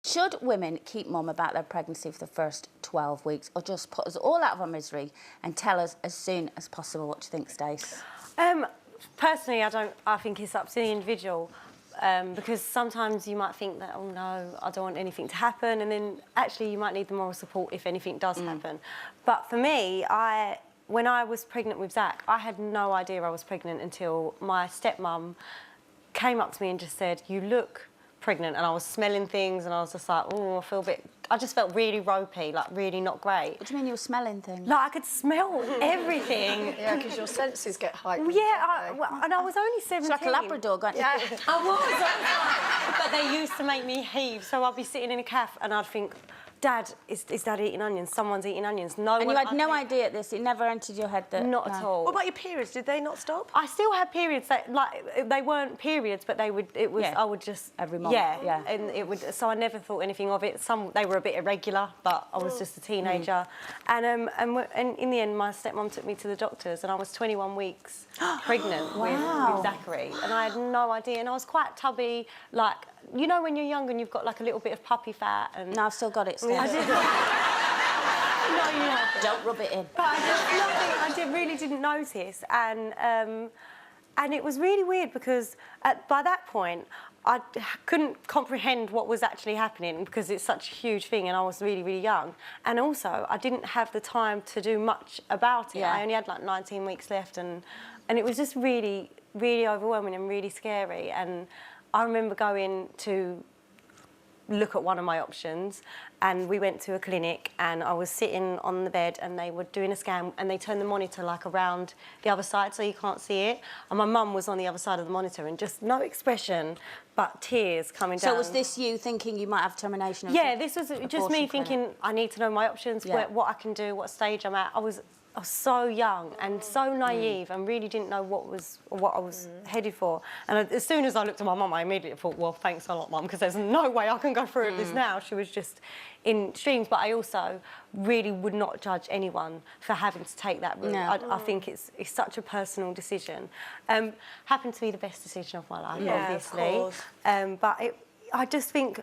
Should women keep mum about their pregnancy for the first 12 weeks or just put us all out of our misery and tell us as soon as possible? What do you think, Stace? Personally, I think it's up to the individual. Because sometimes you might think that, oh no, I don't want anything to happen, and then actually you might need the moral support if anything does happen. But for me, when I was pregnant with Zach, I had no idea I was pregnant until my stepmum came up to me and just said, "You look pregnant," and I was smelling things and I was just like, oh, I feel a bit... I just felt really ropey, like really not great. What do you mean you were smelling things? Like I could smell everything. Yeah, because your senses get heightened. Yeah, and I was only 17. It's like a Labrador going... Yeah, I was. But they used to make me heave, so I'd be sitting in a cafe and I'd think, Dad, is Dad eating onions? Someone's eating onions. No one... And you had no idea at this? It never entered your head that... Not at all. What about your periods? Did they not stop? I still had periods. Like, they weren't periods, but they would... It was... Yeah. I would just... Every month. Yeah. And it would... So I never thought anything of it. They were a bit irregular, but I was just a teenager. And in the end, my stepmom took me to the doctors, and I was 21 weeks pregnant with Zachary, and I had no idea. And I was quite tubby, like... You know when you're young and you've got like a little bit of puppy fat and... No, I've still got it, Stacey. I did. No, you haven't. Don't rub it in. But I really didn't notice, and it was really weird because by that point I couldn't comprehend what was actually happening because it's such a huge thing and I was really, really young. And also I didn't have the time to do much about it. Yeah. I only had like 19 weeks left, and it was just really, really overwhelming and really scary. And I remember going to look at one of my options, and we went to a clinic and I was sitting on the bed and they were doing a scan and they turned the monitor like around the other side so you can't see it, and my mum was on the other side of the monitor and just no expression but tears coming down. So was this you thinking you might have termination of... Yeah, this was just me thinking I need to know my options, what I can do, what stage I'm at. I was so young and so naive and really didn't know what I was headed for. And as soon as I looked at my mum, I immediately thought, well, thanks a lot, Mum, because there's no way I can go through this now. She was just in streams. But I also really would not judge anyone for having to take that route. No. I think it's such a personal decision. Happened to be the best decision of my life, obviously. Of course. But I just think...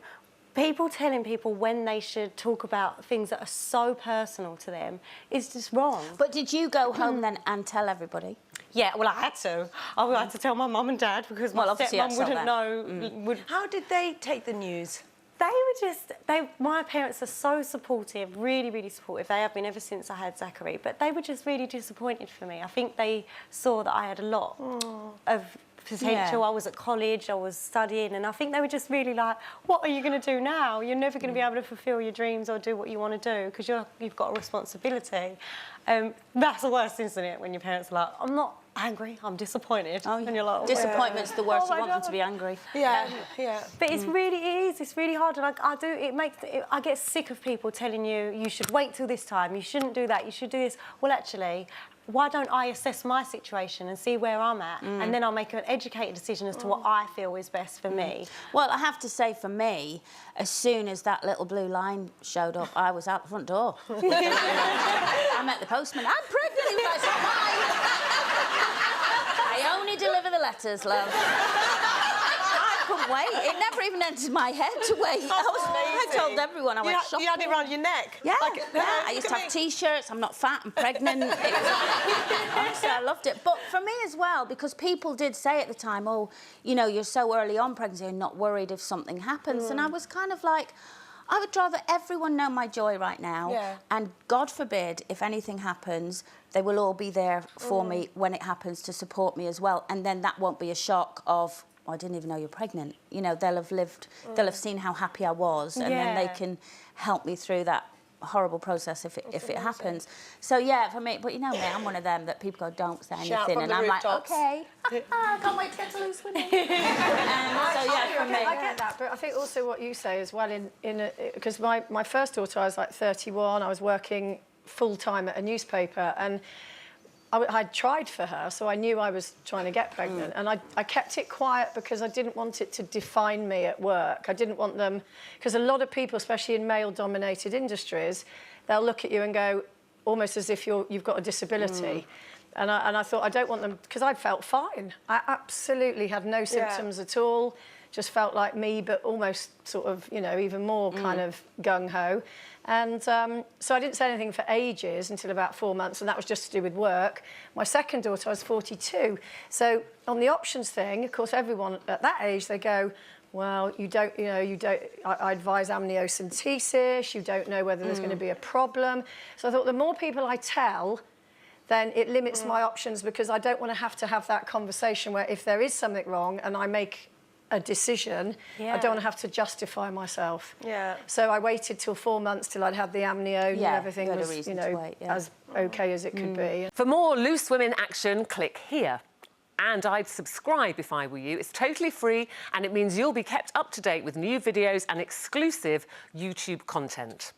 People telling people when they should talk about things that are so personal to them is just wrong. But did you go home then and tell everybody? Yeah, well, I had to. I had to tell my mum and dad because my stepmum wouldn't know. How did they take the news? They were just... my parents are so supportive, really, really supportive. They have been ever since I had Zachary. But they were just really disappointed for me. I think they saw that I had a lot of potential. Yeah. I was at college, I was studying, and I think they were just really like, what are you going to do now? You're never going to be able to fulfil your dreams or do what you want to do because you've got a responsibility. That's the worst, isn't it, when your parents are like, I'm not angry, I'm disappointed. Oh, and you're like, disappointment's the worst. Oh, You want them to be angry. Yeah. But it's really hard, and I get sick of people telling you should wait till this time, you shouldn't do that, you should do this. Well, actually, why don't I assess my situation and see where I'm at, and then I'll make an educated decision as to what I feel is best for me. Well, I have to say, for me, as soon as that little blue line showed up, I was out the front door. I met the postman. I'm pregnant. He was like, "It's not mine." I only deliver the letters, love. I couldn't wait. It never even entered my head to wait. I told everyone I went shopping. You had it around your neck? Yeah, I used to have T-shirts. I'm not fat, I'm pregnant. Honestly, I loved it. But for me as well, because people did say at the time, oh, you know, you're so early on pregnancy, you're not worried if something happens. And I was kind of like, I would rather everyone know my joy right now. Yeah. And God forbid, if anything happens, they will all be there for me when it happens to support me as well. And then that won't be a shock of, I didn't even know you're pregnant. You know, they'll have lived, they'll have seen how happy I was, and then they can help me through that horrible process if it happens. So yeah, for me, but you know me, I'm one of them that people go, don't say anything, and I'm like, okay, I can't wait to get to loose with it. So yeah, for me, I get that, but I think also what you say as well, because my first daughter, I was like 31, I was working full time at a newspaper, and I'd tried for her, so I knew I was trying to get pregnant, and I kept it quiet because I didn't want it to define me at work. I didn't want them... Because a lot of people, especially in male-dominated industries, they'll look at you and go, almost as if you've got a disability. And I thought, I don't want them... Because I'd felt fine. I absolutely had no symptoms at all. just felt like me, but almost sort of, you know, even more kind of gung-ho. And so I didn't say anything for ages, until about 4 months, and that was just to do with work. My second daughter, I was 42. So on the options thing, of course, everyone at that age, they go, well, you don't, I advise amniocentesis, you don't know whether there's going to be a problem. So I thought the more people I tell, then it limits my options, because I don't want to have that conversation where if there is something wrong and I make a decision, I don't want to have to justify myself. Yeah. So I waited till 4 months till I'd had the amnio and everything you had a was, reason you to know, wait, yeah. as okay as it could be. For more Loose Women action, click here. And I'd subscribe if I were you. It's totally free, and it means you'll be kept up to date with new videos and exclusive YouTube content.